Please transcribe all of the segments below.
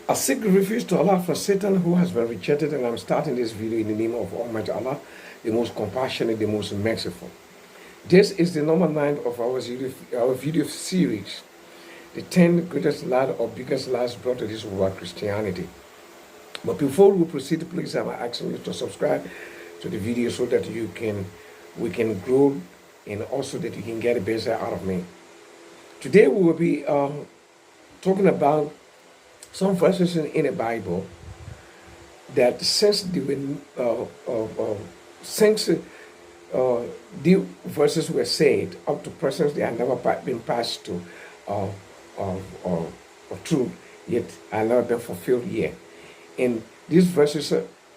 I seek refuge to Allah from Satan who has been rejected, and I'm starting this video in the name of Almighty Allah, the most compassionate, the most merciful. This is the number 9 of our video series, the 10 greatest lies or biggest lies brought to this world, Christianity. But before we proceed, please, I'm asking you to subscribe to the video so that we can grow and also that you can get the best out of me. Today we will be talking about some verses in the Bible that since the verses were said up to present, they have never been passed to or true, yet have never been fulfilled yet. And these verses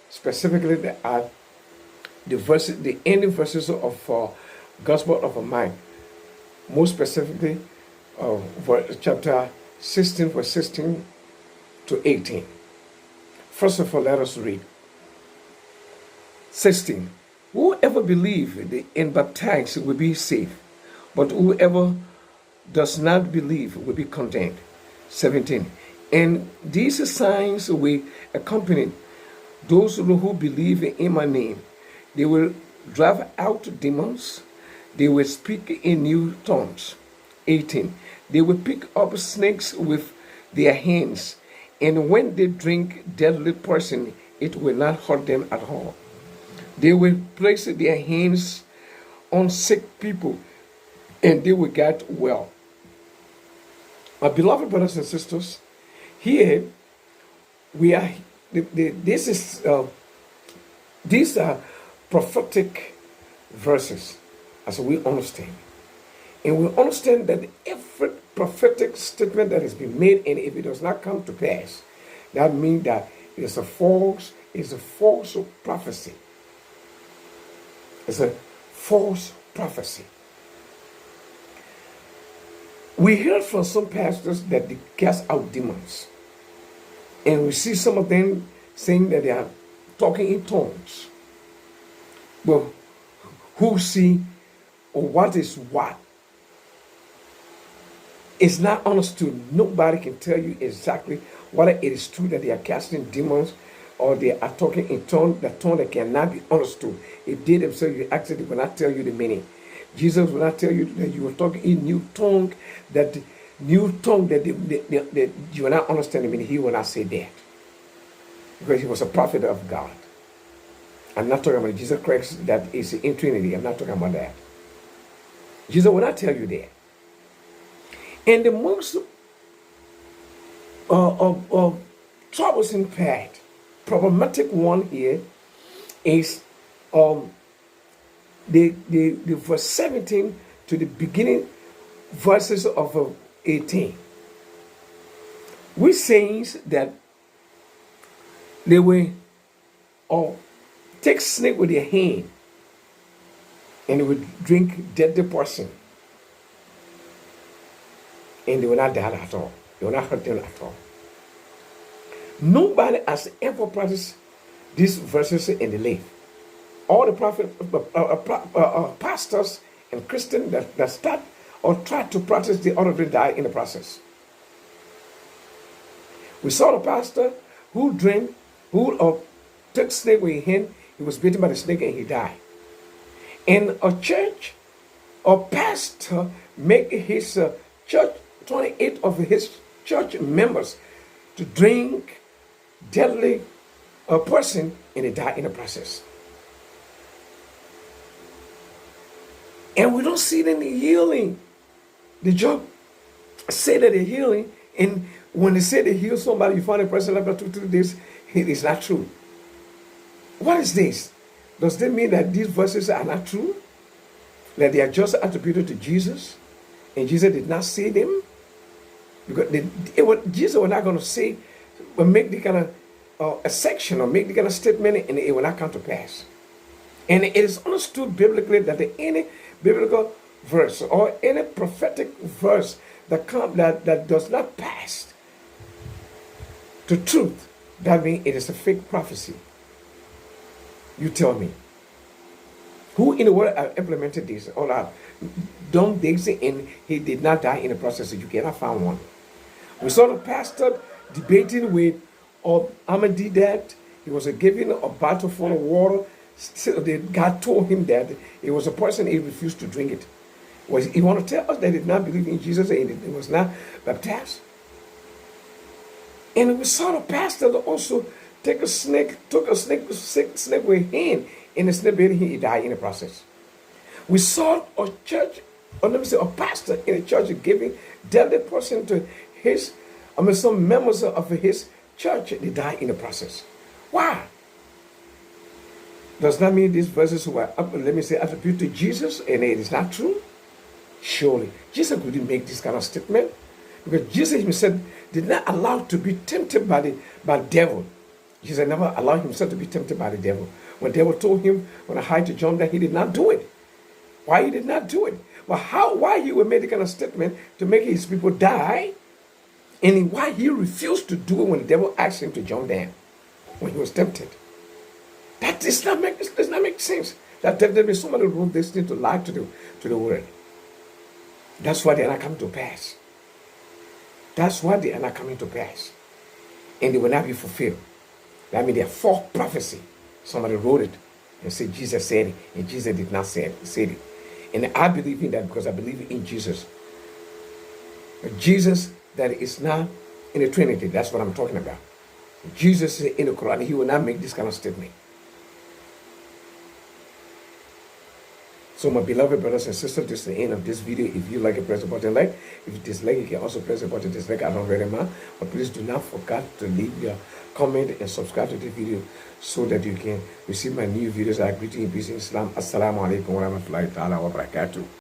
specifically are the ending verses of Gospel of Mark, most specifically chapter 16, verse 16 to 18. First of all, let us read. 16. Whoever believes and baptized will be saved, but whoever does not believe will be condemned. 17. And these signs will accompany those who believe in my name. They will drive out demons. They will speak in new tongues. 18. They will pick up snakes with their hands, and when they drink deadly poison, it will not hurt them at all. They will place their hands on sick people, and they will get well. My beloved brothers and sisters, here we are. These are prophetic verses, as we understand. And we understand that every prophetic statement that has been made, and if it does not come to pass, that means that it's a false prophecy. It's a false prophecy. We hear from some pastors that they cast out demons. And we see some of them saying that they are talking in tongues. But who see or what is what? It's not understood. Nobody can tell you exactly whether it is true that they are casting demons or they are talking in tongue, the tongue that cannot be understood. If they themselves, you actually will not tell you the meaning. Jesus will not tell you that you were talking in new tongue, that you will not understand the meaning. He will not say that. Because he was a prophet of God. I'm not talking about Jesus Christ that is in Trinity. I'm not talking about that. Jesus will not tell you that. And the most troublesome part, problematic one here is the verse 17 to the beginning verses of 18. Which says that they will take snake with their hand and they will drink deadly poison. And they will not die at all. They will not hurt them at all. Nobody has ever practiced these verses in the life. All the pastors and Christians that start or try to practice, they already die in the process. We saw the pastor who took snake with his hand. He was bitten by the snake and he died. And a church or pastor make his church, 28 of his church members to drink deadly poison and they die in the process. And we don't see any healing. The job say that they're healing, and when they say they heal somebody, you find a person after 2 days, it is not true. What is this? Does that mean that these verses are not true? That they are just attributed to Jesus, and Jesus did not say them? Because Jesus was not going to say, but make the kind of a section or make the kind of statement, and it will not come to pass. And it is understood biblically that any biblical verse or any prophetic verse that does not pass to truth, that means it is a fake prophecy. You tell me. Who in the world have implemented this? All out. Don't dig and he did not die in the process. You cannot find one. We saw the pastor debating with Ahmadi that he was given a bottle full of water. So God told him that it was a person he refused to drink it. Was he want to tell us that he did not believe in Jesus and he was not baptized? And we saw the pastor that also took a snake with him, and the snake bit him, he died in the process. We saw a church, or let me say a pastor in a church giving deadly person to some members of his church, they died in the process. Why? Does that mean these verses were, let me say, attributed to Jesus and it is not true? Surely. Jesus couldn't make this kind of statement because Jesus himself did not allow to be tempted by the devil. Jesus never allowed himself to be tempted by the devil. When the devil told him when I hide to John that he did not do it. Why he did not do it? Well, why he would make the kind of statement to make his people die, and why he refused to do it when the devil asked him to jump down when he was tempted. That does not make sense. That definitely somebody wrote this thing to lie to the word. That's why they are not coming to pass. That's why they are not coming to pass. And they will not be fulfilled. That means they are false prophecy. Somebody wrote it and said Jesus said it, and Jesus did not say it. And I believe in that because I believe in Jesus. But Jesus that is not in the Trinity, that's what I'm talking about. Jesus is in the Quran, he will not make this kind of statement. So my beloved brothers and sisters, this is the end of this video. If you like it, press the button like. If you dislike, you can also press the button dislike. I don't really mind. But please do not forget to leave your comment and subscribe to this video so that you can receive my new videos. I greet you in peace in Islam. Assalamu alaikum wa rahmatullahi ta'ala wa barakatuh.